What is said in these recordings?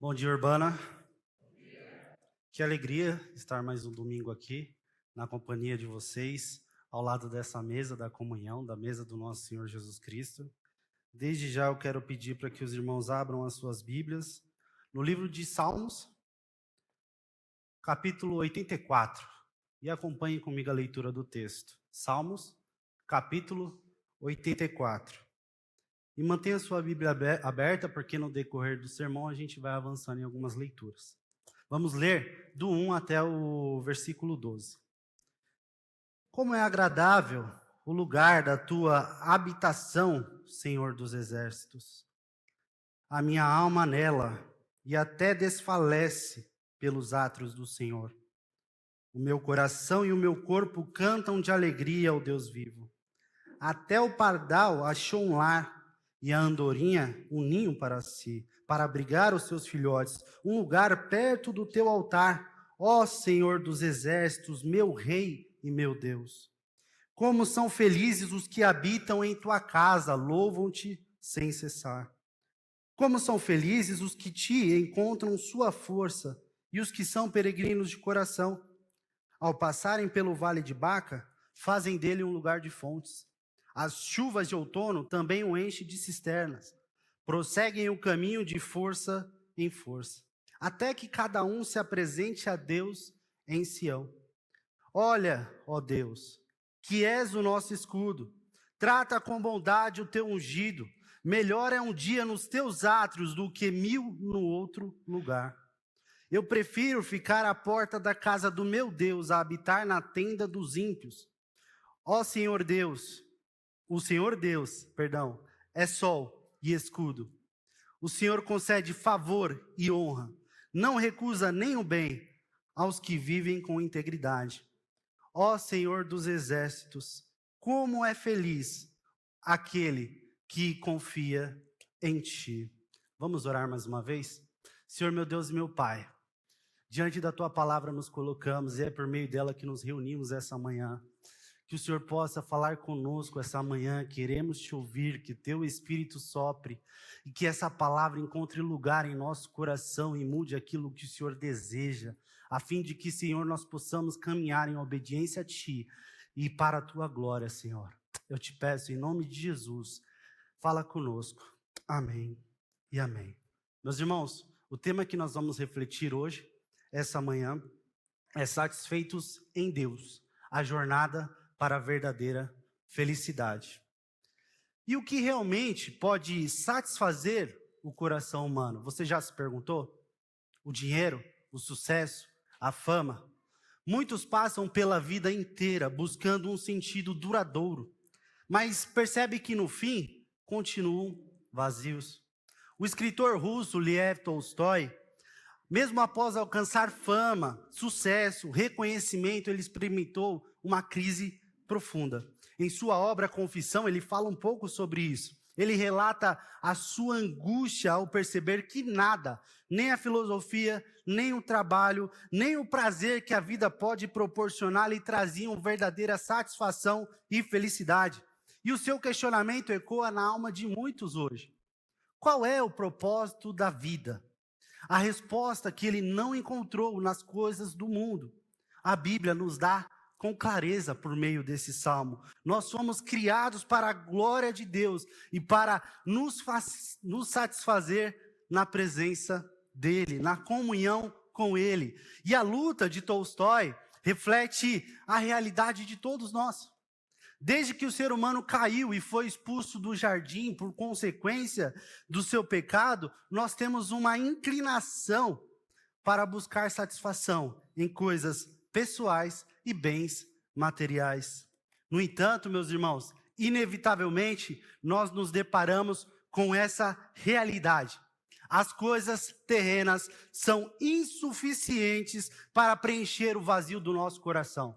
Bom dia, Urbana. Que alegria estar mais um domingo aqui, na companhia de vocês, ao lado dessa mesa da comunhão, da mesa do nosso Senhor Jesus Cristo. Desde já eu quero pedir para que os irmãos abram as suas Bíblias no livro de Salmos, capítulo 84, e acompanhem comigo a leitura do texto. Salmos, capítulo 84. E mantenha a sua Bíblia aberta, porque no decorrer do sermão a gente vai avançando em algumas leituras. Vamos ler do 1 até o versículo 12. Como é agradável o lugar da tua habitação, Senhor dos exércitos. A minha alma nela, e até desfalece pelos átrios do Senhor. O meu coração e o meu corpo cantam de alegria ao Deus vivo. Até o pardal achou um lar, e a andorinha um ninho para si, para abrigar os seus filhotes, um lugar perto do teu altar, ó Senhor dos exércitos, meu Rei e meu Deus. Como são felizes os que habitam em tua casa, louvam-te sem cessar. Como são felizes os que te encontram sua força, e os que são peregrinos de coração. Ao passarem pelo vale de Baca, fazem dele um lugar de fontes. As chuvas de outono também o enchem de cisternas. Prosseguem o caminho de força em força, até que cada um se apresente a Deus em Sião. Olha, ó Deus, que és o nosso escudo. Trata com bondade o teu ungido. Melhor é um dia nos teus átrios do que 1000 no outro lugar. Eu prefiro ficar à porta da casa do meu Deus a habitar na tenda dos ímpios. Ó Senhor Deus, o Senhor Deus, é sol e escudo. O Senhor concede favor e honra. Não recusa nem o bem aos que vivem com integridade. Ó Senhor dos exércitos, como é feliz aquele que confia em ti. Vamos orar mais uma vez? Senhor, meu Deus e meu Pai, diante da tua palavra nos colocamos e é por meio dela que nos reunimos essa manhã. Que o Senhor possa falar conosco essa manhã, queremos te ouvir, que teu Espírito sopre e que essa palavra encontre lugar em nosso coração e mude aquilo que o Senhor deseja, a fim de que, Senhor, nós possamos caminhar em obediência a ti e para a tua glória, Senhor. Eu te peço em nome de Jesus, fala conosco. Amém e amém. Meus irmãos, o tema que nós vamos refletir hoje, essa manhã, é satisfeitos em Deus, a jornada para a verdadeira felicidade. E o que realmente pode satisfazer o coração humano? Você já se perguntou? O dinheiro, o sucesso, a fama? Muitos passam pela vida inteira buscando um sentido duradouro, mas percebe que no fim continuam vazios. O escritor russo Lev Tolstói, mesmo após alcançar fama, sucesso, reconhecimento, ele experimentou uma crise profunda. Em sua obra Confissão, ele fala um pouco sobre isso. Ele relata a sua angústia ao perceber que nada, nem a filosofia, nem o trabalho, nem o prazer que a vida pode proporcionar lhe traziam verdadeira satisfação e felicidade. E o seu questionamento ecoa na alma de muitos hoje. Qual é o propósito da vida? A resposta que ele não encontrou nas coisas do mundo. A Bíblia nos dá com clareza por meio desse salmo. Nós somos criados para a glória de Deus e para nos satisfazer na presença dele, na comunhão com ele. E a luta de Tolstói reflete a realidade de todos nós. Desde que o ser humano caiu e foi expulso do jardim por consequência do seu pecado, nós temos uma inclinação para buscar satisfação em coisas pessoais e bens materiais. No entanto, meus irmãos, inevitavelmente nós nos deparamos com essa realidade. As coisas terrenas são insuficientes para preencher o vazio do nosso coração.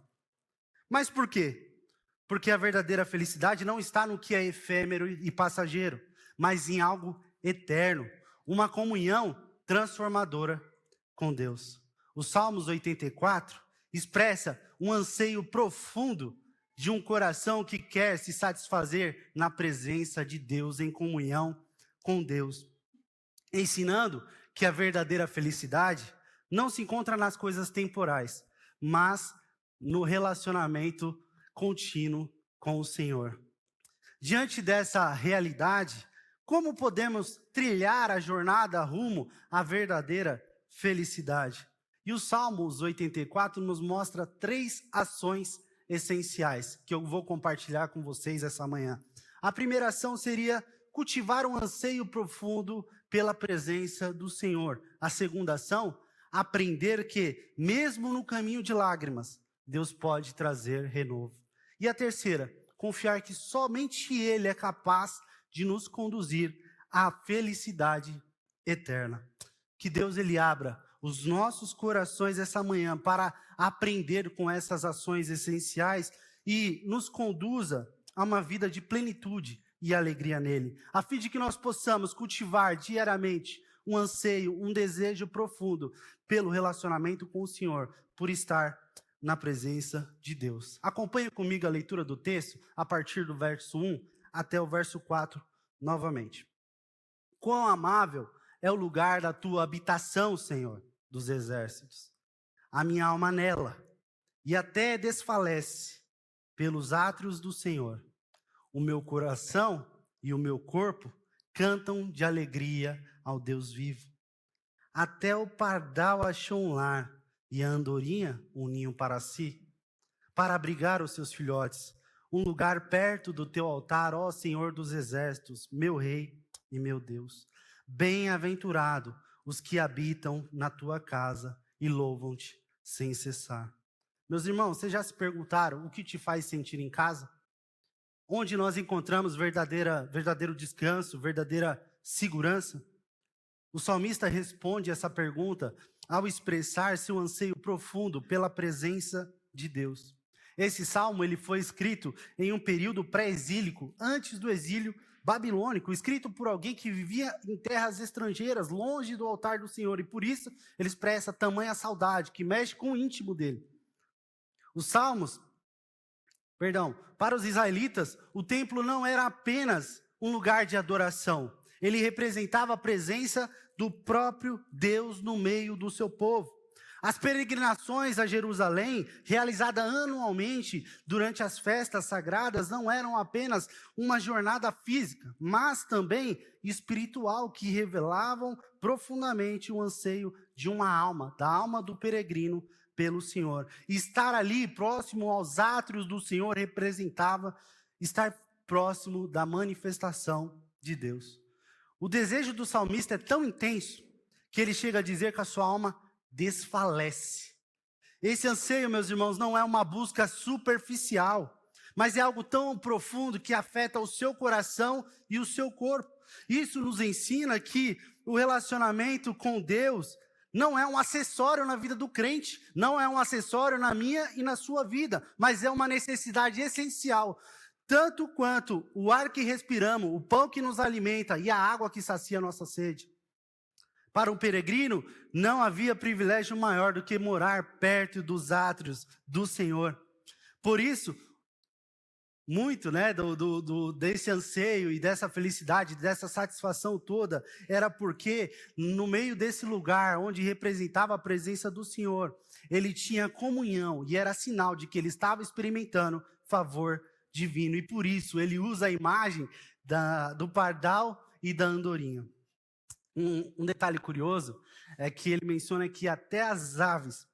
Mas por quê? Porque a verdadeira felicidade não está no que é efêmero e passageiro, mas em algo eterno, uma comunhão transformadora com Deus. O Salmos 84 expressa um anseio profundo de um coração que quer se satisfazer na presença de Deus, em comunhão com Deus, ensinando que a verdadeira felicidade não se encontra nas coisas temporais, mas no relacionamento contínuo com o Senhor. Diante dessa realidade, como podemos trilhar a jornada rumo à verdadeira felicidade? E o Salmos 84 nos mostra 3 ações essenciais que eu vou compartilhar com vocês essa manhã. A primeira ação seria cultivar um anseio profundo pela presença do Senhor. A segunda ação, aprender que, mesmo no caminho de lágrimas, Deus pode trazer renovo. E a terceira, confiar que somente Ele é capaz de nos conduzir à felicidade eterna. Que Deus Ele abra os nossos corações essa manhã para aprender com essas ações essenciais e nos conduza a uma vida de plenitude e alegria nele, a fim de que nós possamos cultivar diariamente um anseio, um desejo profundo pelo relacionamento com o Senhor, por estar na presença de Deus. Acompanhe comigo a leitura do texto, a partir do verso 1 até o verso 4, novamente. Quão amável é o lugar da tua habitação, Senhor dos exércitos. A minha alma anela, e até desfalece pelos átrios do Senhor. O meu coração e o meu corpo cantam de alegria ao Deus vivo. Até o pardal achou um lar, e a andorinha um ninho para si, para abrigar os seus filhotes, um lugar perto do teu altar, ó Senhor dos exércitos, meu Rei e meu Deus. Bem-aventurado os que habitam na tua casa e louvam-te sem cessar. Meus irmãos, vocês já se perguntaram o que te faz sentir em casa? Onde nós encontramos verdadeiro descanso, verdadeira segurança? O salmista responde essa pergunta ao expressar seu anseio profundo pela presença de Deus. Esse salmo ele foi escrito em um período pré-exílico, antes do exílio babilônico, escrito por alguém que vivia em terras estrangeiras, longe do altar do Senhor, e por isso ele expressa tamanha saudade, que mexe com o íntimo dele. Os salmos, para os israelitas, o templo não era apenas um lugar de adoração, ele representava a presença do próprio Deus no meio do seu povo. As peregrinações a Jerusalém, realizadas anualmente durante as festas sagradas, não eram apenas uma jornada física, mas também espiritual, que revelavam profundamente o anseio de uma alma, da alma do peregrino pelo Senhor. E estar ali, próximo aos átrios do Senhor, representava estar próximo da manifestação de Deus. O desejo do salmista é tão intenso que ele chega a dizer que a sua alma desfalece. Esse anseio, meus irmãos, não é uma busca superficial, mas é algo tão profundo que afeta o seu coração e o seu corpo. Isso nos ensina que o relacionamento com Deus não é um acessório na vida do crente, não é um acessório na minha e na sua vida, mas é uma necessidade essencial. Tanto quanto o ar que respiramos, o pão que nos alimenta e a água que sacia a nossa sede. Para um peregrino, não havia privilégio maior do que morar perto dos átrios do Senhor. Por isso, muito desse anseio e dessa felicidade, dessa satisfação toda, era porque no meio desse lugar onde representava a presença do Senhor, ele tinha comunhão e era sinal de que ele estava experimentando favor divino. E por isso ele usa a imagem do pardal e da andorinha. Um detalhe curioso é que ele menciona que até as aves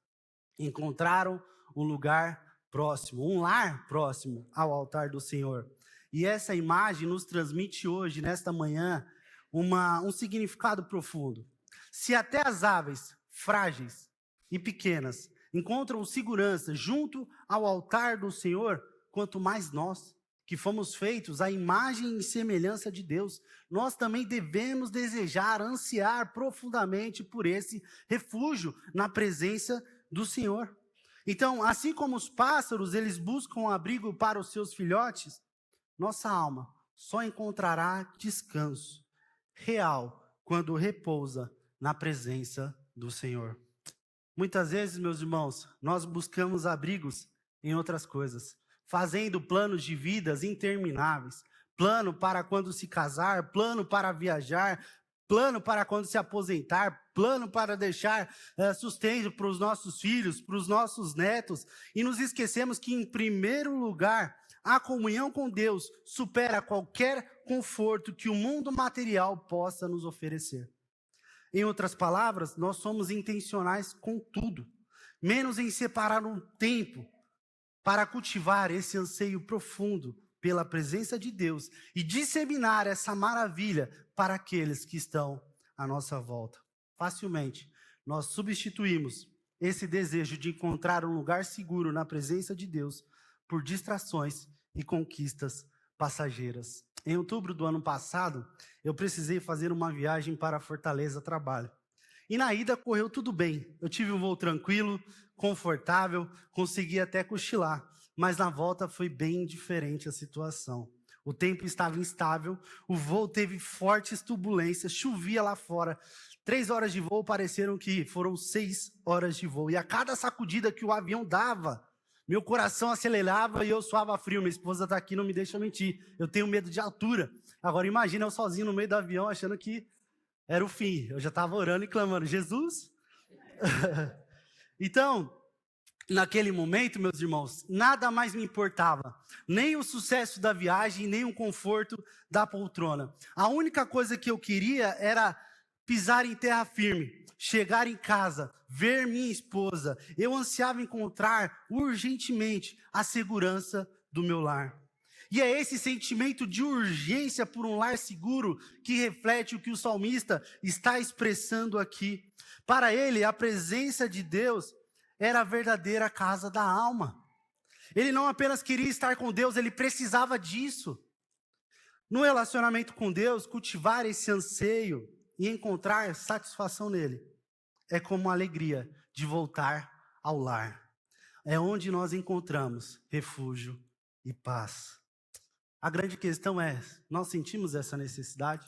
encontraram um lugar próximo, um lar próximo ao altar do Senhor. E essa imagem nos transmite hoje, nesta manhã, um significado profundo. Se até as aves frágeis e pequenas encontram segurança junto ao altar do Senhor, quanto mais nós, que fomos feitos à imagem e semelhança de Deus, nós também devemos desejar, ansiar profundamente por esse refúgio na presença do Senhor. Então, assim como os pássaros, eles buscam abrigo para os seus filhotes, nossa alma só encontrará descanso real quando repousa na presença do Senhor. Muitas vezes, meus irmãos, nós buscamos abrigos em outras coisas, fazendo planos de vidas intermináveis, plano para quando se casar, plano para viajar, plano para quando se aposentar, plano para deixar sustento para os nossos filhos, para os nossos netos, e nos esquecemos que, em primeiro lugar, a comunhão com Deus supera qualquer conforto que o mundo material possa nos oferecer. Em outras palavras, nós somos intencionais com tudo, menos em separar um tempo para cultivar esse anseio profundo pela presença de Deus e disseminar essa maravilha para aqueles que estão à nossa volta. Facilmente, nós substituímos esse desejo de encontrar um lugar seguro na presença de Deus por distrações e conquistas passageiras. Em outubro do ano passado, eu precisei fazer uma viagem para Fortaleza a trabalho. E na ida correu tudo bem. Eu tive um voo tranquilo, confortável, consegui até cochilar. Mas na volta foi bem diferente a situação. O tempo estava instável, o voo teve fortes turbulências, chovia lá fora. 3 horas de voo pareceram que foram 6 horas de voo. E a cada sacudida que o avião dava, meu coração acelerava e eu suava frio. Minha esposa está aqui, não me deixa mentir. Eu tenho medo de altura. Agora imagina eu sozinho no meio do avião, achando que era o fim. Eu já estava orando e clamando, Jesus? Então, naquele momento, meus irmãos, nada mais me importava. Nem o sucesso da viagem, nem o conforto da poltrona. A única coisa que eu queria era pisar em terra firme, chegar em casa, ver minha esposa. Eu ansiava encontrar urgentemente a segurança do meu lar. E é esse sentimento de urgência por um lar seguro que reflete o que o salmista está expressando aqui. Para ele, a presença de Deus era a verdadeira casa da alma. Ele não apenas queria estar com Deus, ele precisava disso. No relacionamento com Deus, cultivar esse anseio e encontrar satisfação nele é como a alegria de voltar ao lar. É onde nós encontramos refúgio e paz. A grande questão é, nós sentimos essa necessidade?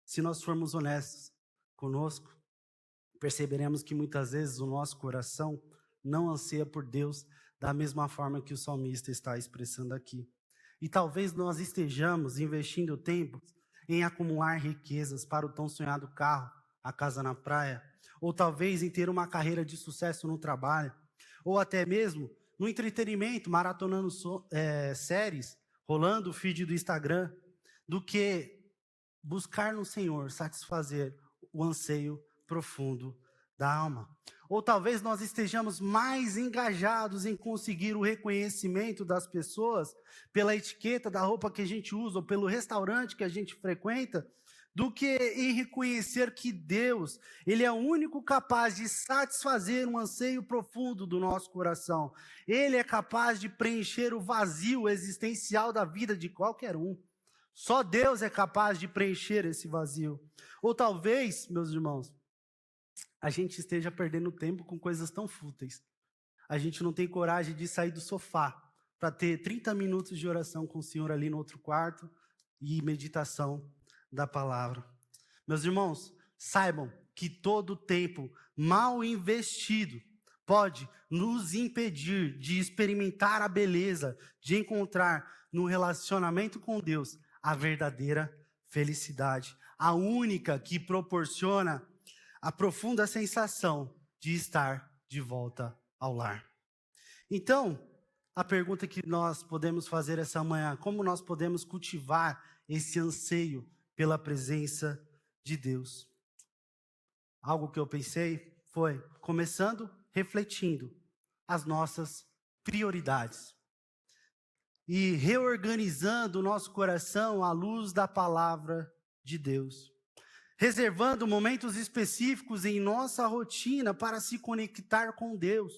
Se nós formos honestos conosco, perceberemos que muitas vezes o nosso coração não anseia por Deus da mesma forma que o salmista está expressando aqui. E talvez nós estejamos investindo tempo em acumular riquezas para o tão sonhado carro, a casa na praia, ou talvez em ter uma carreira de sucesso no trabalho, ou até mesmo no entretenimento, maratonando séries, rolando o feed do Instagram, do que buscar no Senhor satisfazer o anseio profundo da alma. Ou talvez nós estejamos mais engajados em conseguir o reconhecimento das pessoas pela etiqueta da roupa que a gente usa ou pelo restaurante que a gente frequenta, do que em reconhecer que Deus, Ele é o único capaz de satisfazer um anseio profundo do nosso coração. Ele é capaz de preencher o vazio existencial da vida de qualquer um. Só Deus é capaz de preencher esse vazio. Ou talvez, meus irmãos, a gente esteja perdendo tempo com coisas tão fúteis. A gente não tem coragem de sair do sofá para ter 30 minutos de oração com o Senhor ali no outro quarto e meditação da palavra. Meus irmãos, saibam que todo tempo mal investido pode nos impedir de experimentar a beleza, de encontrar no relacionamento com Deus a verdadeira felicidade, a única que proporciona a profunda sensação de estar de volta ao lar. Então, a pergunta que nós podemos fazer essa manhã, como nós podemos cultivar esse anseio pela presença de Deus? Algo que eu pensei foi, começando refletindo as nossas prioridades e reorganizando o nosso coração à luz da palavra de Deus, reservando momentos específicos em nossa rotina para se conectar com Deus,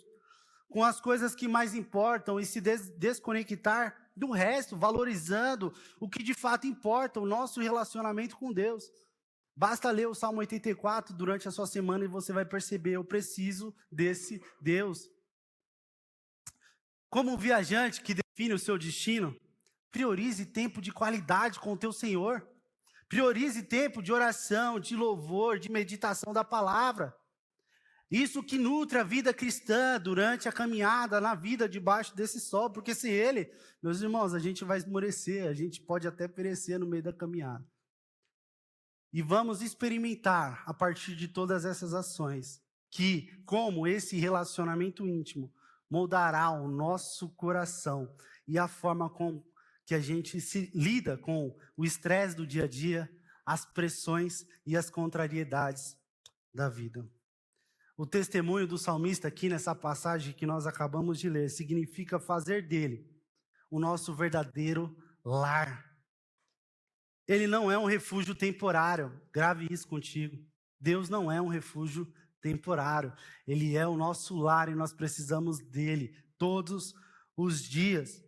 com as coisas que mais importam e se desconectar do resto, valorizando o que de fato importa, o nosso relacionamento com Deus. Basta ler o Salmo 84 durante a sua semana e você vai perceber, eu preciso desse Deus. Como um viajante que define o seu destino, priorize tempo de qualidade com o teu Senhor. Priorize tempo de oração, de louvor, de meditação da palavra. Isso que nutre a vida cristã durante a caminhada, na vida debaixo desse sol, porque sem ele, meus irmãos, a gente vai esmorecer, a gente pode até perecer no meio da caminhada. E vamos experimentar, a partir de todas essas ações, que como esse relacionamento íntimo moldará o nosso coração e a forma com que a gente se lida com o estresse do dia a dia, as pressões e as contrariedades da vida. O testemunho do salmista aqui nessa passagem que nós acabamos de ler significa fazer dele o nosso verdadeiro lar. Ele não é um refúgio temporário, grave isso contigo. Deus não é um refúgio temporário, Ele é o nosso lar e nós precisamos dele todos os dias.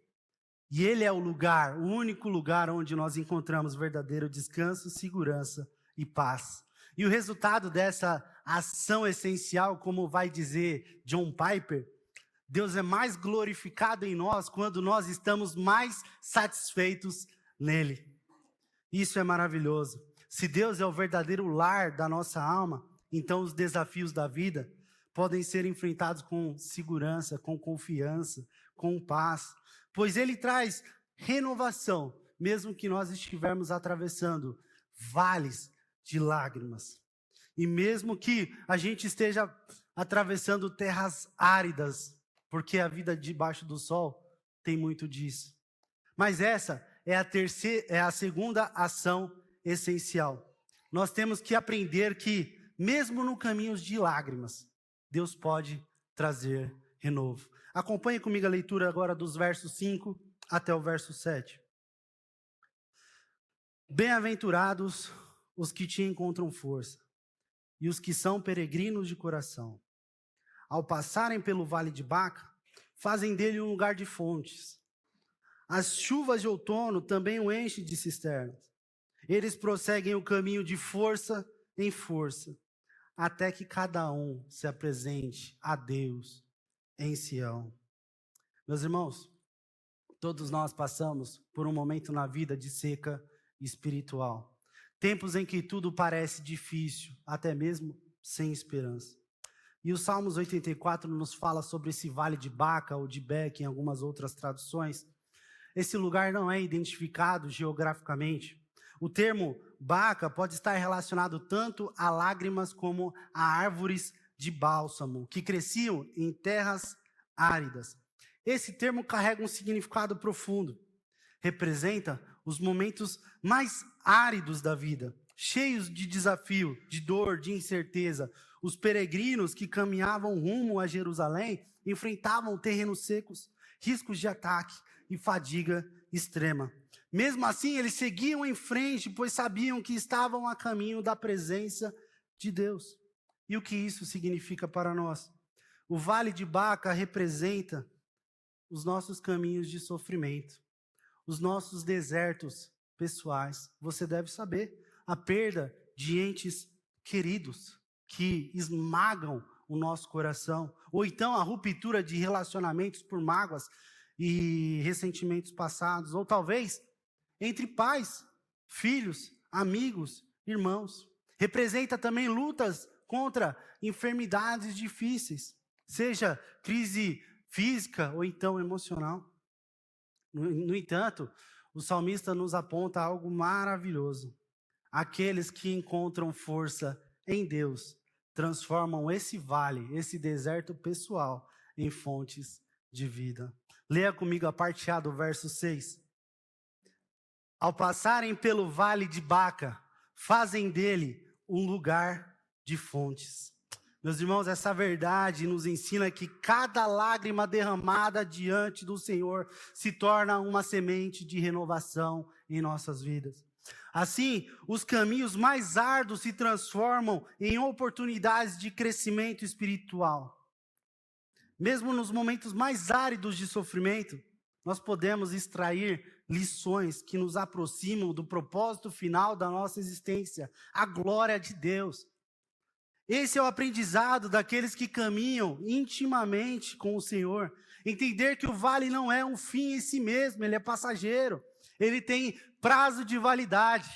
E Ele é o lugar, o único lugar onde nós encontramos verdadeiro descanso, segurança e paz. E o resultado dessa ação essencial, como vai dizer John Piper, Deus é mais glorificado em nós quando nós estamos mais satisfeitos nele. Isso é maravilhoso. Se Deus é o verdadeiro lar da nossa alma, então os desafios da vida podem ser enfrentados com segurança, com confiança, com paz, pois Ele traz renovação, mesmo que nós estivermos atravessando vales de lágrimas. E mesmo que a gente esteja atravessando terras áridas, porque a vida debaixo do sol tem muito disso. Mas essa é a segunda ação essencial. Nós temos que aprender que, mesmo no caminho de lágrimas, Deus pode trazer renovo. Acompanhe comigo a leitura agora dos versos 5 até o verso 7. Bem-aventurados os que te encontram força, e os que são peregrinos de coração. Ao passarem pelo vale de Baca, fazem dele um lugar de fontes. As chuvas de outono também o enchem de cisternas. Eles prosseguem o caminho de força em força, até que cada um se apresente a Deus em Sião. Meus irmãos, todos nós passamos por um momento na vida de seca espiritual. Tempos em que tudo parece difícil, até mesmo sem esperança. E o Salmos 84 nos fala sobre esse vale de Baca ou de Beque em algumas outras traduções. Esse lugar não é identificado geograficamente. O termo Baca pode estar relacionado tanto a lágrimas como a árvores de bálsamo, que cresciam em terras áridas. Esse termo carrega um significado profundo. Representa os momentos mais áridos da vida, cheios de desafio, de dor, de incerteza. Os peregrinos que caminhavam rumo a Jerusalém enfrentavam terrenos secos, riscos de ataque e fadiga extrema. Mesmo assim, eles seguiam em frente, pois sabiam que estavam a caminho da presença de Deus. E o que isso significa para nós? O Vale de Baca representa os nossos caminhos de sofrimento, os nossos desertos pessoais. Você deve saber, a perda de entes queridos que esmagam o nosso coração, ou então a ruptura de relacionamentos por mágoas e ressentimentos passados, ou talvez entre pais, filhos, amigos, irmãos. Representa também lutas contra enfermidades difíceis, seja crise física ou então emocional. No entanto, o salmista nos aponta algo maravilhoso. Aqueles que encontram força em Deus transformam esse vale, esse deserto pessoal, em fontes de vida. Leia comigo a parte A do verso 6. Ao passarem pelo vale de Baca, fazem dele um lugar de fontes. Meus irmãos, essa verdade nos ensina que cada lágrima derramada diante do Senhor se torna uma semente de renovação em nossas vidas. Assim, os caminhos mais árduos se transformam em oportunidades de crescimento espiritual. Mesmo nos momentos mais áridos de sofrimento, nós podemos extrair lições que nos aproximam do propósito final da nossa existência, a glória de Deus. Esse é o aprendizado daqueles que caminham intimamente com o Senhor. Entender que o vale não é um fim em si mesmo, ele é passageiro. Ele tem prazo de validade.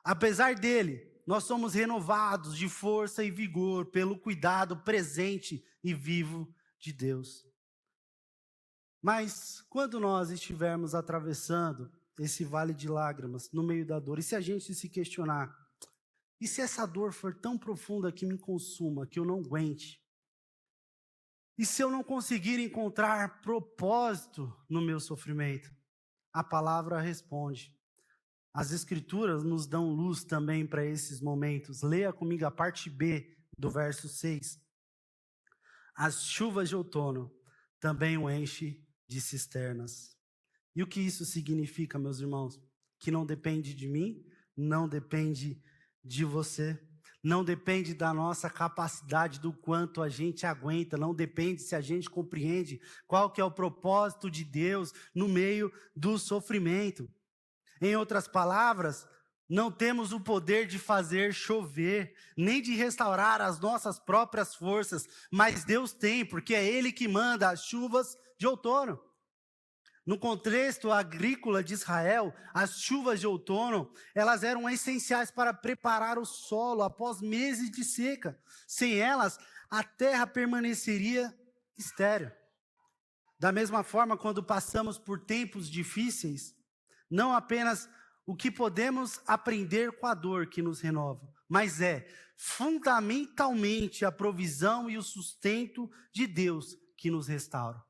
Apesar dele, nós somos renovados de força e vigor pelo cuidado presente e vivo de Deus. Mas quando nós estivermos atravessando esse vale de lágrimas, no meio da dor, e se a gente se questionar, E se essa dor for tão profunda que me consuma, que eu não aguente? E se eu não conseguir encontrar propósito no meu sofrimento? A palavra responde. As Escrituras nos dão luz também para esses momentos. Leia comigo a parte B do verso 6. As chuvas de outono também o enche de cisternas. E o que isso significa, meus irmãos? Que não depende de mim, não depende de você, não depende da nossa capacidade, do quanto a gente aguenta, não depende se a gente compreende qual que é o propósito de Deus no meio do sofrimento. Em outras palavras, não temos o poder de fazer chover, nem de restaurar as nossas próprias forças, mas Deus tem, porque é Ele que manda as chuvas de outono. No contexto agrícola de Israel, as chuvas de outono, elas eram essenciais para preparar o solo após meses de seca. Sem elas, a terra permaneceria estéril. Da mesma forma, quando passamos por tempos difíceis, não apenas o que podemos aprender com a dor que nos renova, mas é fundamentalmente a provisão e o sustento de Deus que nos restaura.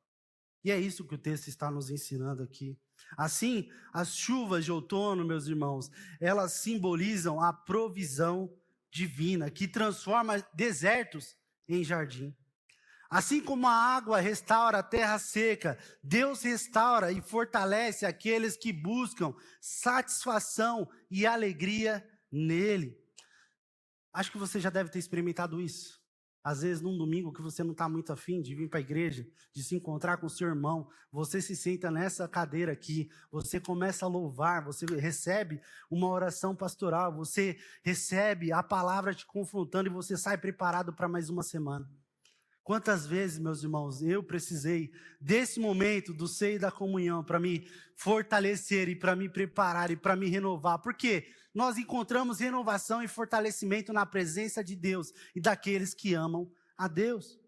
E é isso que o texto está nos ensinando aqui. Assim, as chuvas de outono, meus irmãos, elas simbolizam a provisão divina, que transforma desertos em jardim. Assim como a água restaura a terra seca, Deus restaura e fortalece aqueles que buscam satisfação e alegria nele. Acho que você já deve ter experimentado isso. Às vezes, num domingo que você não está muito afim de vir para a igreja, de se encontrar com o seu irmão, você se senta nessa cadeira aqui, você começa a louvar, você recebe uma oração pastoral, você recebe a palavra te confrontando e você sai preparado para mais uma semana. Quantas vezes, meus irmãos, eu precisei desse momento do seio da comunhão para me fortalecer e para me preparar e para me renovar. Porque nós encontramos renovação e fortalecimento na presença de Deus e daqueles que amam a Deus.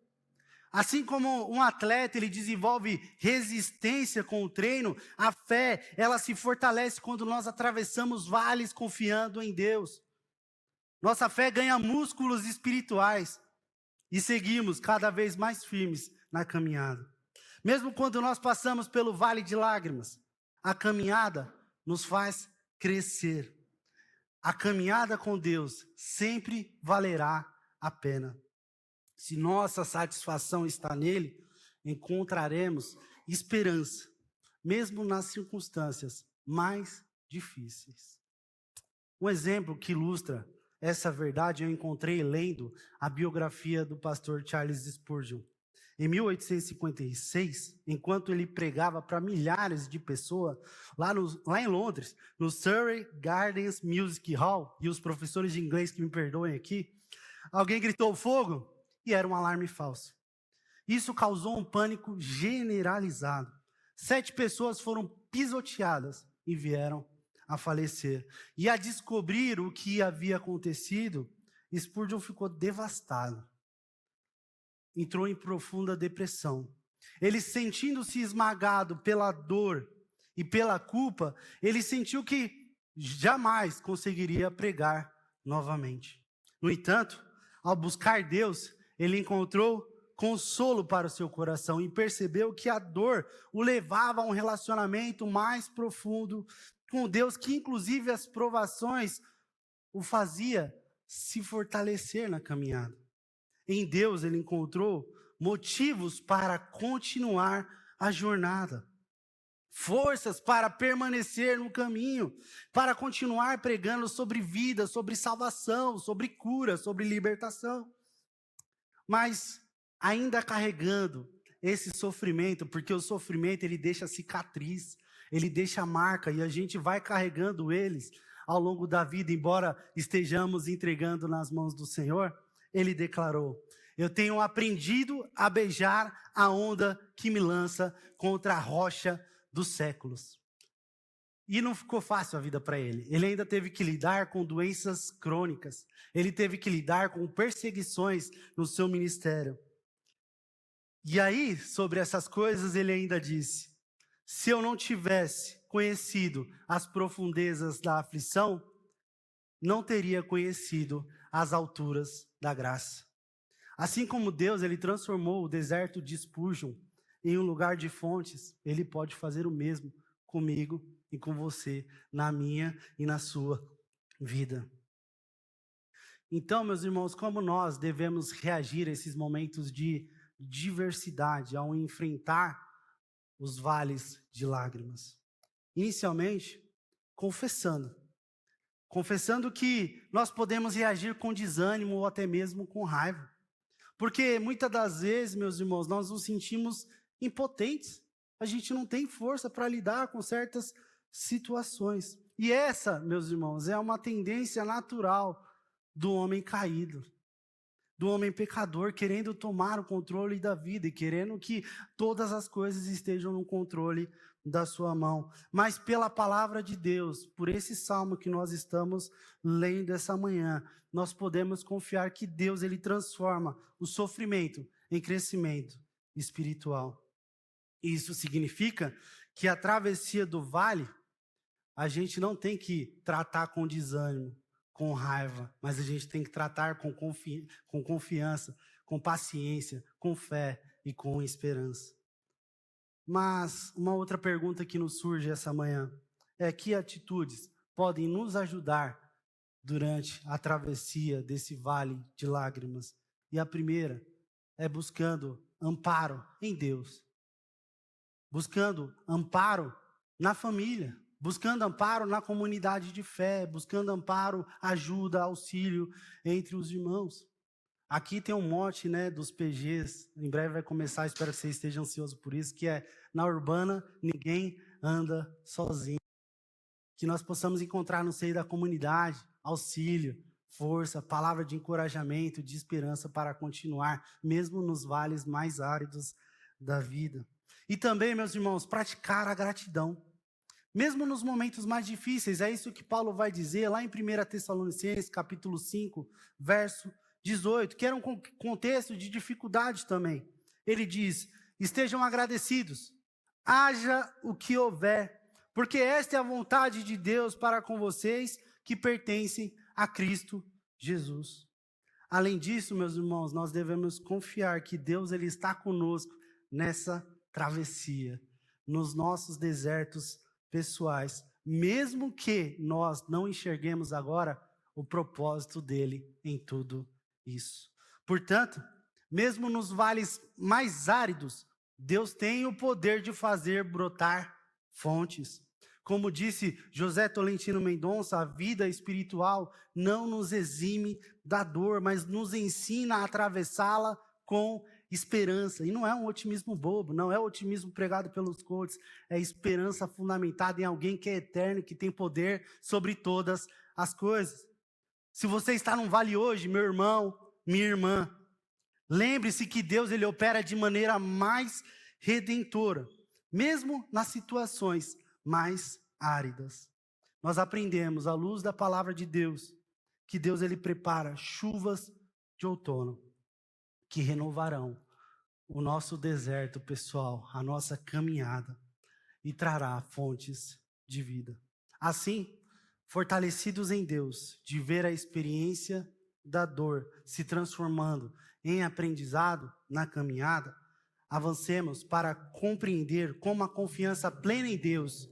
Assim como um atleta, ele desenvolve resistência com o treino, a fé, ela se fortalece quando nós atravessamos vales confiando em Deus. Nossa fé ganha músculos espirituais. E seguimos cada vez mais firmes na caminhada. Mesmo quando nós passamos pelo vale de lágrimas, a caminhada nos faz crescer. A caminhada com Deus sempre valerá a pena. Se nossa satisfação está nele, encontraremos esperança, mesmo nas circunstâncias mais difíceis. Um exemplo que ilustra essa verdade eu encontrei lendo a biografia do pastor Charles Spurgeon. Em 1856, enquanto ele pregava para milhares de pessoas, lá em Londres, no Surrey Gardens Music Hall, e os professores de inglês que me perdoem aqui, alguém gritou fogo e era um alarme falso. Isso causou um pânico generalizado. 7 pessoas foram pisoteadas e vieram a falecer. E a descobrir o que havia acontecido, Spurgeon ficou devastado. Entrou em profunda depressão. Ele, sentindo-se esmagado pela dor e pela culpa, ele sentiu que jamais conseguiria pregar novamente. No entanto, ao buscar Deus, ele encontrou consolo para o seu coração e percebeu que a dor o levava a um relacionamento mais profundo com Deus, que inclusive as provações o fazia se fortalecer na caminhada. Em Deus ele encontrou motivos para continuar a jornada, forças para permanecer no caminho, para continuar pregando sobre vida, sobre salvação, sobre cura, sobre libertação. Mas ainda carregando esse sofrimento, porque o sofrimento ele deixa cicatriz, ele deixa marca e a gente vai carregando eles ao longo da vida, embora estejamos entregando nas mãos do Senhor. Ele declarou: eu tenho aprendido a beijar a onda que me lança contra a rocha dos séculos. E não ficou fácil a vida para ele. Ele ainda teve que lidar com doenças crônicas. Ele teve que lidar com perseguições no seu ministério. E aí, sobre essas coisas, ele ainda disse: se eu não tivesse conhecido as profundezas da aflição, não teria conhecido as alturas da graça. Assim como Deus, ele transformou o deserto de Spurgeon em um lugar de fontes, ele pode fazer o mesmo comigo e com você, na minha e na sua vida. Então, meus irmãos, como nós devemos reagir a esses momentos de diversidade ao enfrentar os vales de lágrimas? Inicialmente, confessando que nós podemos reagir com desânimo ou até mesmo com raiva. Porque muitas das vezes, meus irmãos, nós nos sentimos impotentes. A gente não tem força para lidar com certas situações. E essa, meus irmãos, é uma tendência natural do homem caído, do homem pecador, querendo tomar o controle da vida e querendo que todas as coisas estejam no controle da sua mão. Mas pela palavra de Deus, por esse salmo que nós estamos lendo essa manhã, nós podemos confiar que Deus, ele transforma o sofrimento em crescimento espiritual. Isso significa que a travessia do vale, a gente não tem que tratar com desânimo, com raiva, mas a gente tem que tratar com confiança, com paciência, com fé e com esperança. Mas uma outra pergunta que nos surge essa manhã é: que atitudes podem nos ajudar durante a travessia desse vale de lágrimas? E a primeira é buscando amparo em Deus, buscando amparo na família, buscando amparo na comunidade de fé, buscando amparo, ajuda, auxílio entre os irmãos. Aqui tem um mote, né, dos PGs, em breve vai começar, espero que você esteja ansioso por isso, que é: na urbana ninguém anda sozinho. Que nós possamos encontrar no seio da comunidade auxílio, força, palavra de encorajamento, de esperança para continuar, mesmo nos vales mais áridos da vida. E também, meus irmãos, praticar a gratidão. Mesmo nos momentos mais difíceis, é isso que Paulo vai dizer lá em 1 Tessalonicenses, capítulo 5, verso 18, que era um contexto de dificuldade também. Ele diz: estejam agradecidos, haja o que houver, porque esta é a vontade de Deus para com vocês que pertencem a Cristo Jesus. Além disso, meus irmãos, nós devemos confiar que Deus, ele está conosco nessa travessia, nos nossos desertos pessoais, mesmo que nós não enxerguemos agora o propósito dele em tudo isso. Portanto, mesmo nos vales mais áridos, Deus tem o poder de fazer brotar fontes. Como disse José Tolentino Mendonça, a vida espiritual não nos exime da dor, mas nos ensina a atravessá-la com esperança. E não é um otimismo bobo, não é o otimismo pregado pelos coaches, é esperança fundamentada em alguém que é eterno, que tem poder sobre todas as coisas. Se você está num vale hoje, meu irmão, minha irmã, lembre-se que Deus, ele opera de maneira mais redentora, mesmo nas situações mais áridas. Nós aprendemos, à luz da palavra de Deus, que Deus, ele prepara chuvas de outono, que renovarão o nosso deserto pessoal, a nossa caminhada, e trará fontes de vida. Assim, fortalecidos em Deus, de ver a experiência da dor se transformando em aprendizado na caminhada, avancemos para compreender como a confiança plena em Deus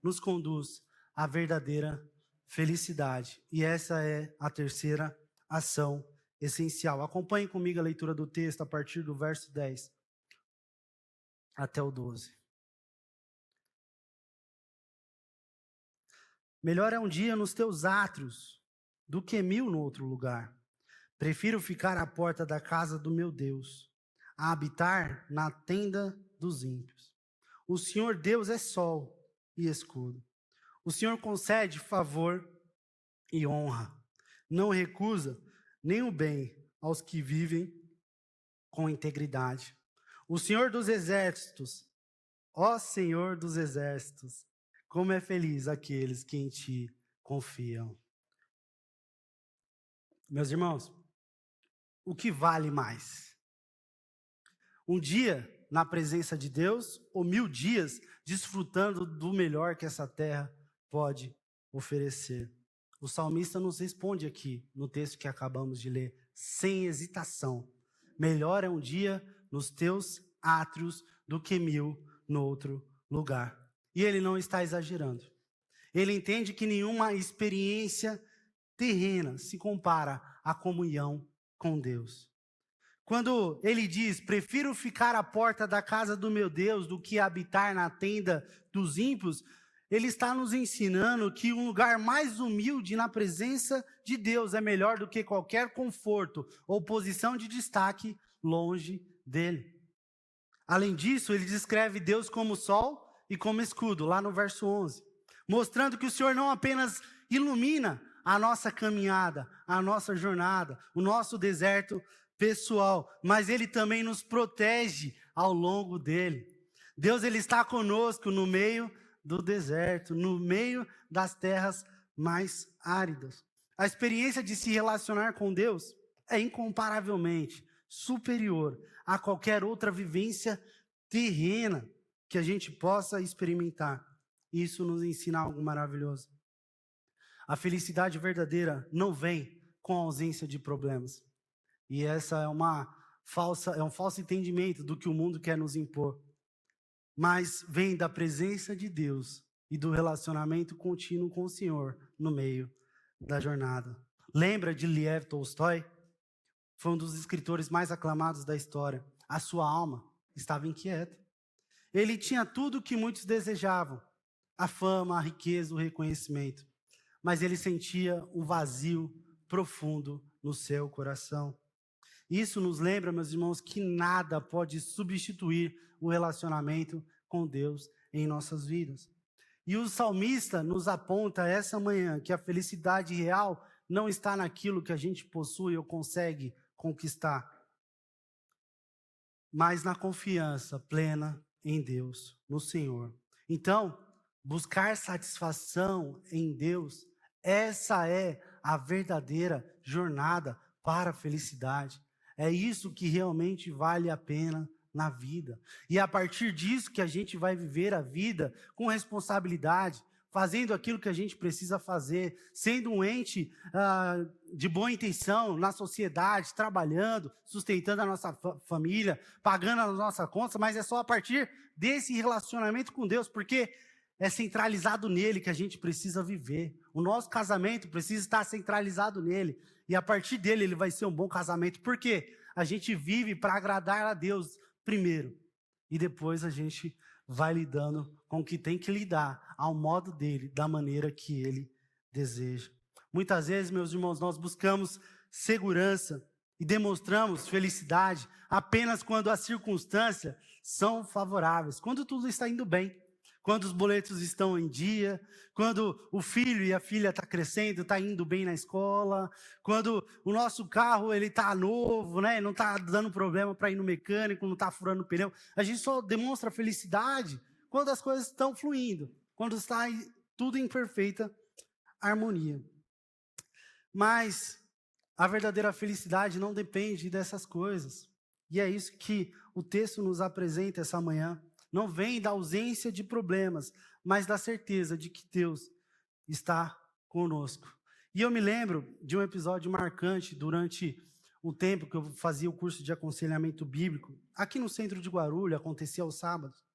nos conduz à verdadeira felicidade. E essa é a terceira ação essencial. Acompanhe comigo a leitura do texto a partir do verso 10 até o 12. Melhor é um dia nos teus átrios do que 1000 no outro lugar. Prefiro ficar à porta da casa do meu Deus, a habitar na tenda dos ímpios. O Senhor Deus é sol e escudo. O Senhor concede favor e honra. Não recusa nem o bem aos que vivem com integridade. O Senhor dos exércitos, ó Senhor dos exércitos, como é feliz aqueles que em ti confiam. Meus irmãos, o que vale mais? Um dia na presença de Deus ou 1000 dias desfrutando do melhor que essa terra pode oferecer? O salmista nos responde aqui, no texto que acabamos de ler, sem hesitação. Melhor é um dia nos teus átrios do que 1000 no outro lugar. E ele não está exagerando. Ele entende que nenhuma experiência terrena se compara à comunhão com Deus. Quando ele diz, prefiro ficar à porta da casa do meu Deus do que habitar na tenda dos ímpios, ele está nos ensinando que um lugar mais humilde na presença de Deus é melhor do que qualquer conforto ou posição de destaque longe dele. Além disso, ele descreve Deus como sol e como escudo, lá no verso 11, mostrando que o Senhor não apenas ilumina a nossa caminhada, a nossa jornada, o nosso deserto pessoal, mas ele também nos protege ao longo dele. Deus, ele está conosco no meio do deserto, no meio das terras mais áridas. A experiência de se relacionar com Deus é incomparavelmente superior a qualquer outra vivência terrena que a gente possa experimentar. Isso nos ensina algo maravilhoso. A felicidade verdadeira não vem com a ausência de problemas. E essa é um falso entendimento do que o mundo quer nos impor. Mas vem da presença de Deus e do relacionamento contínuo com o Senhor no meio da jornada. Lembra de Lev Tolstói? Foi um dos escritores mais aclamados da história. A sua alma estava inquieta. Ele tinha tudo o que muitos desejavam: a fama, a riqueza, o reconhecimento. Mas ele sentia um vazio profundo no seu coração. Isso nos lembra, meus irmãos, que nada pode substituir o relacionamento com Deus em nossas vidas. E o salmista nos aponta essa manhã que a felicidade real não está naquilo que a gente possui ou consegue conquistar, mas na confiança plena em Deus, no Senhor. Então, buscar satisfação em Deus, essa é a verdadeira jornada para a felicidade. É isso que realmente vale a pena na vida. E é a partir disso que a gente vai viver a vida com responsabilidade, fazendo aquilo que a gente precisa fazer, sendo um ente de boa intenção na sociedade, trabalhando, sustentando a nossa família, pagando as nossas contas, mas é só a partir desse relacionamento com Deus, porque é centralizado nele que a gente precisa viver. O nosso casamento precisa estar centralizado nele. E a partir dele, ele vai ser um bom casamento. Por quê? A gente vive para agradar a Deus primeiro. E depois a gente vai lidando com o que tem que lidar, ao modo dele, da maneira que ele deseja. Muitas vezes, meus irmãos, nós buscamos segurança e demonstramos felicidade apenas quando as circunstâncias são favoráveis, quando tudo está indo bem. Quando os boletos estão em dia, quando o filho e a filha estão crescendo, está indo bem na escola, quando o nosso carro está novo, né, não está dando problema para ir no mecânico, não está furando o pneu. A gente só demonstra felicidade quando as coisas estão fluindo, quando está tudo em perfeita harmonia. Mas a verdadeira felicidade não depende dessas coisas. E é isso que o texto nos apresenta essa manhã. Não vem da ausência de problemas, mas da certeza de que Deus está conosco. E eu me lembro de um episódio marcante durante um tempo que eu fazia o curso de aconselhamento bíblico. Aqui no centro de Guarulhos, acontecia aos sábados.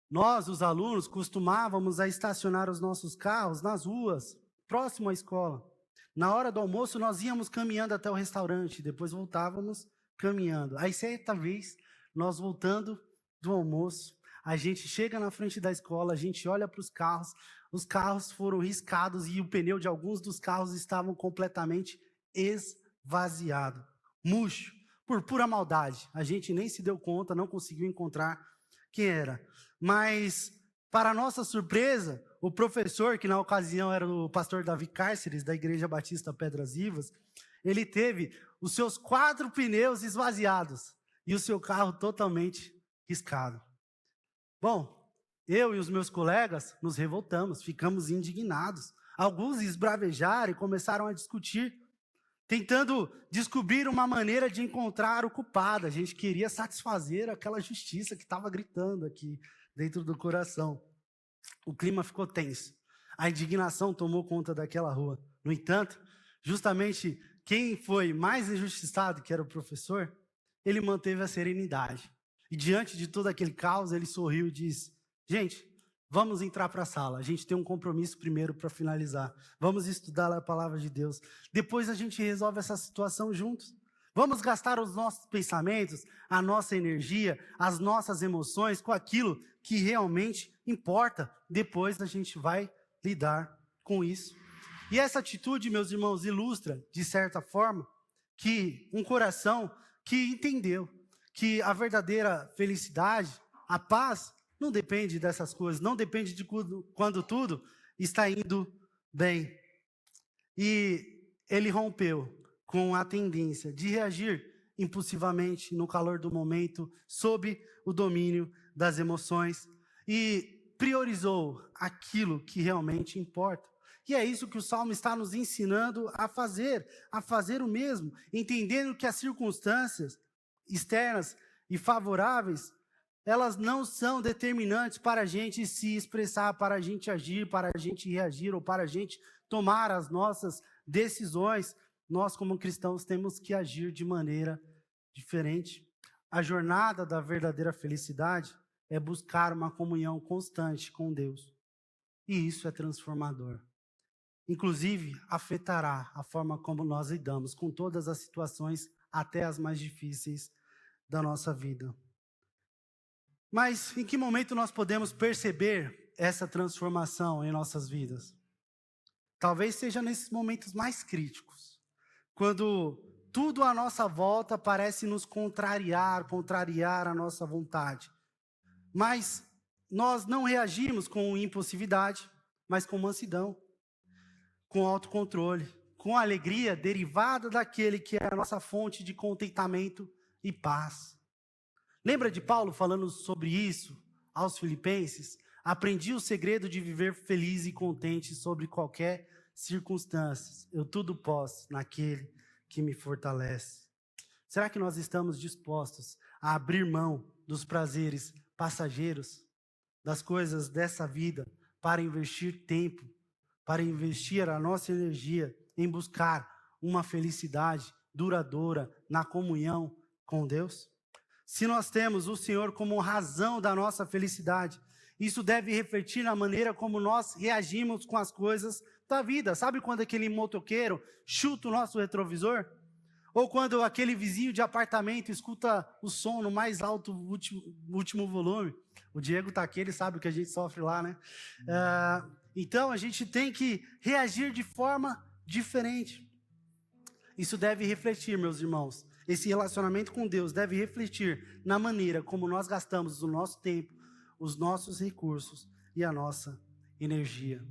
Nós, os alunos, costumávamos a estacionar os nossos carros nas ruas, próximo à escola. Na hora do almoço, nós íamos caminhando até o restaurante, depois voltávamos caminhando. Aí, certa vez, nós voltando do almoço, a gente chega na frente da escola, a gente olha para os carros foram riscados e o pneu de alguns dos carros estavam completamente esvaziado, murcho, por pura maldade. A gente nem se deu conta, não conseguiu encontrar quem era. Mas, para nossa surpresa, o professor, que na ocasião era o pastor Davi Cárceres, da Igreja Batista Pedras Vivas, ele teve os seus 4 pneus esvaziados e o seu carro totalmente riscado. Bom, eu e os meus colegas nos revoltamos, ficamos indignados. Alguns esbravejaram e começaram a discutir, tentando descobrir uma maneira de encontrar o culpado. A gente queria satisfazer aquela justiça que estava gritando aqui dentro do coração. O clima ficou tenso. A indignação tomou conta daquela rua. No entanto, justamente quem foi mais injustiçado, que era o professor, ele manteve a serenidade. E diante de todo aquele caos, ele sorriu e disse: gente, vamos entrar para a sala. A gente tem um compromisso primeiro para finalizar. Vamos estudar a palavra de Deus. Depois a gente resolve essa situação juntos. Vamos gastar os nossos pensamentos, a nossa energia, as nossas emoções com aquilo que realmente importa. Depois a gente vai lidar com isso. E essa atitude, meus irmãos, ilustra, de certa forma, que um coração que entendeu que a verdadeira felicidade, a paz, não depende dessas coisas, não depende de quando tudo está indo bem. E ele rompeu com a tendência de reagir impulsivamente no calor do momento, sob o domínio das emoções, e priorizou aquilo que realmente importa. E é isso que o Salmo está nos ensinando a fazer o mesmo, entendendo que as circunstâncias externas e favoráveis, elas não são determinantes para a gente se expressar, para a gente agir, para a gente reagir ou para a gente tomar as nossas decisões. Nós, como cristãos, temos que agir de maneira diferente. A jornada da verdadeira felicidade é buscar uma comunhão constante com Deus. E isso é transformador. Inclusive, afetará a forma como nós lidamos com todas as situações, até as mais difíceis da nossa vida. Mas em que momento nós podemos perceber essa transformação em nossas vidas? Talvez seja nesses momentos mais críticos, quando tudo à nossa volta parece nos contrariar a nossa vontade. Mas nós não reagimos com impulsividade, mas com mansidão, com autocontrole, com alegria derivada daquele que é a nossa fonte de contentamento e paz. Lembra de Paulo falando sobre isso aos Filipenses? Aprendi o segredo de viver feliz e contente sobre qualquer circunstância. Eu tudo posso naquele que me fortalece. Será que nós estamos dispostos a abrir mão dos prazeres passageiros, das coisas dessa vida, para investir tempo, para investir a nossa energia em buscar uma felicidade duradoura na comunhão com Deus? Se nós temos o Senhor como razão da nossa felicidade, isso deve refletir na maneira como nós reagimos com as coisas da vida. Sabe quando aquele motoqueiro chuta o nosso retrovisor? Ou quando aquele vizinho de apartamento escuta o som no mais alto último volume? O Diego está aqui, ele sabe o que a gente sofre lá, né? Então, a gente tem que reagir de forma diferente. Isso deve refletir, meus irmãos. Esse relacionamento com Deus deve refletir na maneira como nós gastamos o nosso tempo, os nossos recursos e a nossa energia.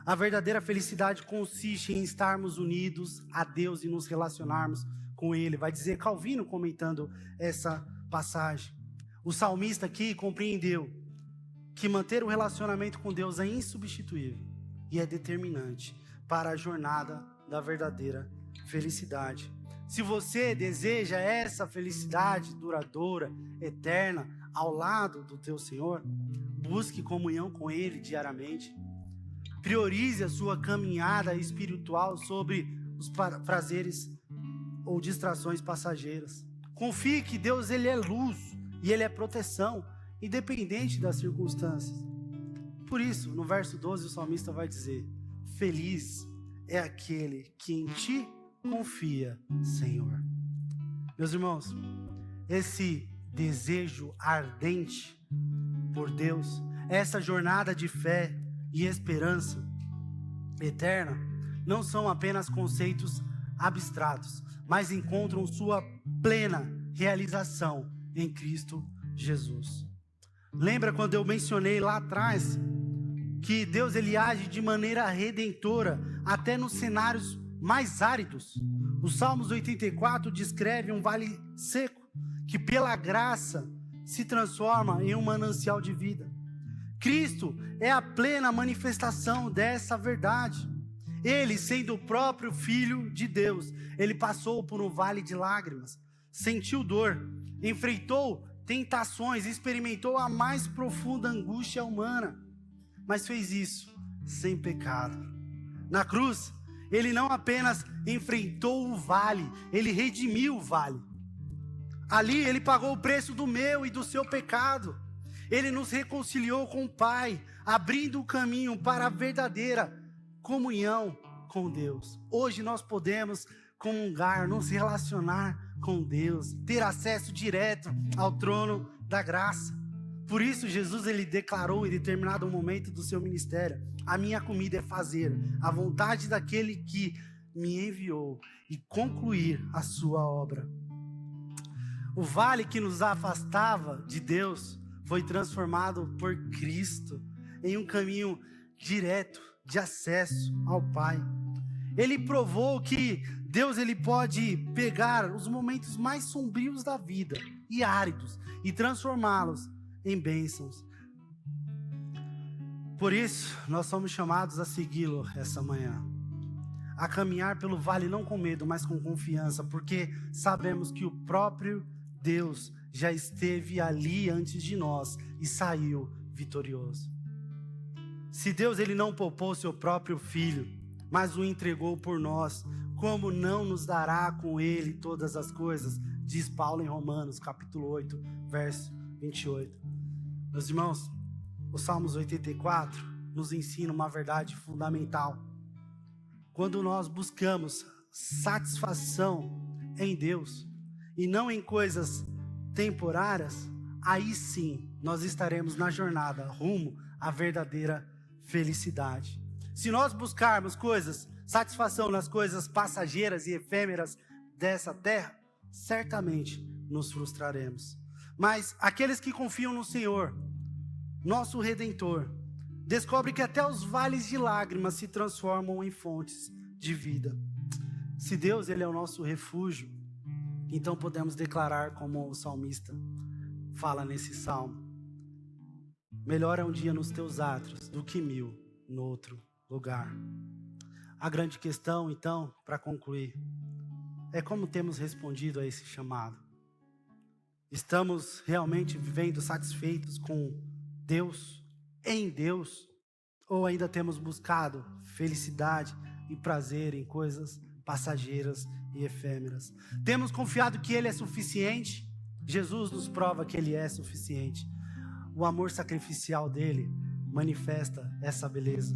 A verdadeira felicidade consiste em estarmos unidos a Deus e nos relacionarmos com Ele. Vai dizer Calvino comentando essa passagem. O salmista aqui compreendeu que manter o relacionamento com Deus é insubstituível e é determinante para a jornada da verdadeira felicidade. Se você deseja essa felicidade duradoura, eterna, ao lado do teu Senhor, busque comunhão com Ele diariamente. Priorize a sua caminhada espiritual sobre os prazeres ou distrações passageiras. Confie que Deus, Ele é luz e Ele é proteção, independente das circunstâncias. Por isso, no verso 12, o salmista vai dizer: feliz é aquele que em ti confia, Senhor. Meus irmãos, esse desejo ardente por Deus, essa jornada de fé e esperança eterna, não são apenas conceitos abstratos, mas encontram sua plena realização em Cristo Jesus. Lembra quando eu mencionei lá atrás que Deus, Ele age de maneira redentora até nos cenários mais áridos? O Salmos 84 descreve um vale seco que pela graça se transforma em um manancial de vida. Cristo é a plena manifestação dessa verdade. Ele, sendo o próprio Filho de Deus, Ele passou por um vale de lágrimas, sentiu dor, enfrentou tentações, experimentou a mais profunda angústia humana, mas fez isso sem pecado. Na cruz, ele não apenas enfrentou o vale, ele redimiu o vale. Ali ele pagou o preço do meu e do seu pecado. Ele nos reconciliou com o Pai, abrindo o caminho para a verdadeira comunhão com Deus. Hoje nós podemos comungar, nos relacionar com Deus, ter acesso direto ao trono da graça. Por isso Jesus ele declarou em determinado momento do seu ministério: a minha comida é fazer a vontade daquele que me enviou e concluir a sua obra. O vale que nos afastava de Deus foi transformado por Cristo em um caminho direto de acesso ao Pai. Ele provou que Deus ele pode pegar os momentos mais sombrios da vida e áridos e transformá-los em bênçãos. Por isso, nós somos chamados a segui-lo essa manhã, a caminhar pelo vale não com medo, mas com confiança, porque sabemos que o próprio Deus já esteve ali antes de nós e saiu vitorioso. Se Deus ele não poupou seu próprio filho, mas o entregou por nós, como não nos dará com ele todas as coisas? Diz Paulo em Romanos, capítulo 8, verso 28. Meus irmãos, o Salmos 84 nos ensina uma verdade fundamental. Quando nós buscamos satisfação em Deus e não em coisas temporárias, aí sim nós estaremos na jornada rumo à verdadeira felicidade. Se nós buscarmos satisfação nas coisas passageiras e efêmeras dessa terra, certamente nos frustraremos. Mas aqueles que confiam no Senhor, nosso Redentor, descobrem que até os vales de lágrimas se transformam em fontes de vida. Se Deus ele é o nosso refúgio, então podemos declarar como o salmista fala nesse salmo: melhor é um dia nos teus átrios do que 1000 no outro lugar. A grande questão, então, para concluir, é como temos respondido a esse chamado. Estamos realmente vivendo satisfeitos com Deus, em Deus, ou ainda temos buscado felicidade e prazer em coisas passageiras e efêmeras? Temos confiado que Ele é suficiente? Jesus nos prova que Ele é suficiente. O amor sacrificial dele manifesta essa beleza.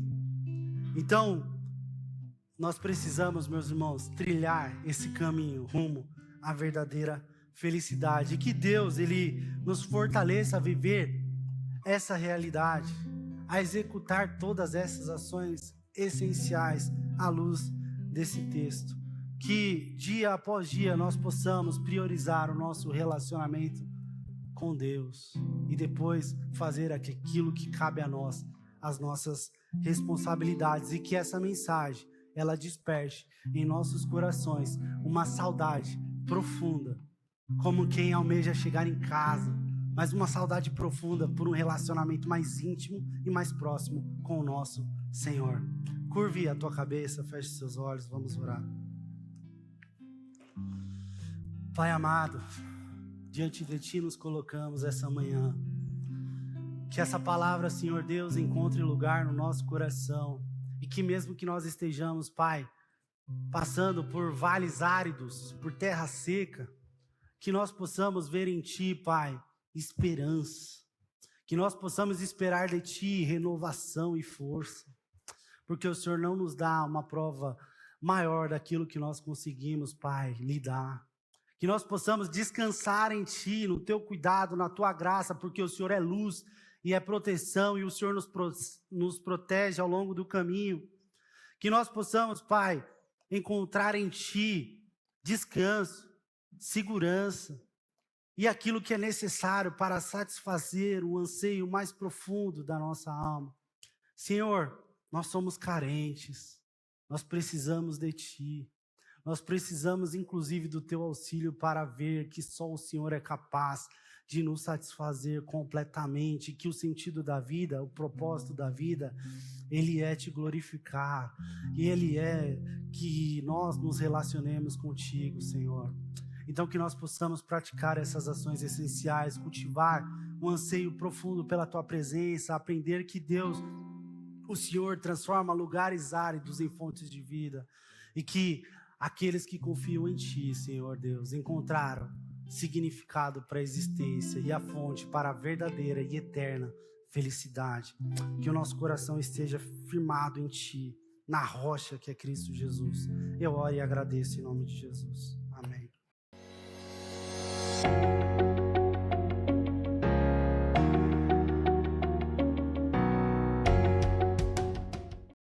Então, nós precisamos, meus irmãos, trilhar esse caminho rumo à verdadeira felicidade. E que Deus, Ele nos fortaleça a viver essa realidade, a executar todas essas ações essenciais à luz desse texto. Que dia após dia nós possamos priorizar o nosso relacionamento com Deus e depois fazer aquilo que cabe a nós, as nossas responsabilidades, e que essa mensagem ela desperte em nossos corações uma saudade profunda, como quem almeja chegar em casa, mas uma saudade profunda por um relacionamento mais íntimo e mais próximo com o nosso Senhor. Curve a tua cabeça, feche seus olhos, vamos orar. Pai amado, diante de Ti nos colocamos essa manhã. Que essa palavra, Senhor Deus, encontre lugar no nosso coração. E que mesmo que nós estejamos, Pai, passando por vales áridos, por terra seca, que nós possamos ver em Ti, Pai, esperança. Que nós possamos esperar de Ti renovação e força. Porque o Senhor não nos dá uma prova maior daquilo que nós conseguimos, Pai, lidar. Que nós possamos descansar em Ti, no Teu cuidado, na Tua graça, porque o Senhor é luz e é proteção, e o Senhor nos protege ao longo do caminho. Que nós possamos, Pai, encontrar em Ti descanso, segurança e aquilo que é necessário para satisfazer o anseio mais profundo da nossa alma. Senhor, nós somos carentes, nós precisamos de Ti. Nós precisamos, inclusive, do Teu auxílio para ver que só o Senhor é capaz de nos satisfazer completamente, que o sentido da vida, o propósito da vida, Ele é Te glorificar, e Ele é que nós nos relacionemos contigo, Senhor. Então que nós possamos praticar essas ações essenciais, cultivar um anseio profundo pela Tua presença, aprender que Deus, o Senhor transforma lugares áridos em fontes de vida e que aqueles que confiam em Ti, Senhor Deus, encontraram significado para a existência e a fonte para a verdadeira e eterna felicidade. Que o nosso coração esteja firmado em Ti, na rocha que é Cristo Jesus. Eu oro e agradeço em nome de Jesus. Amém.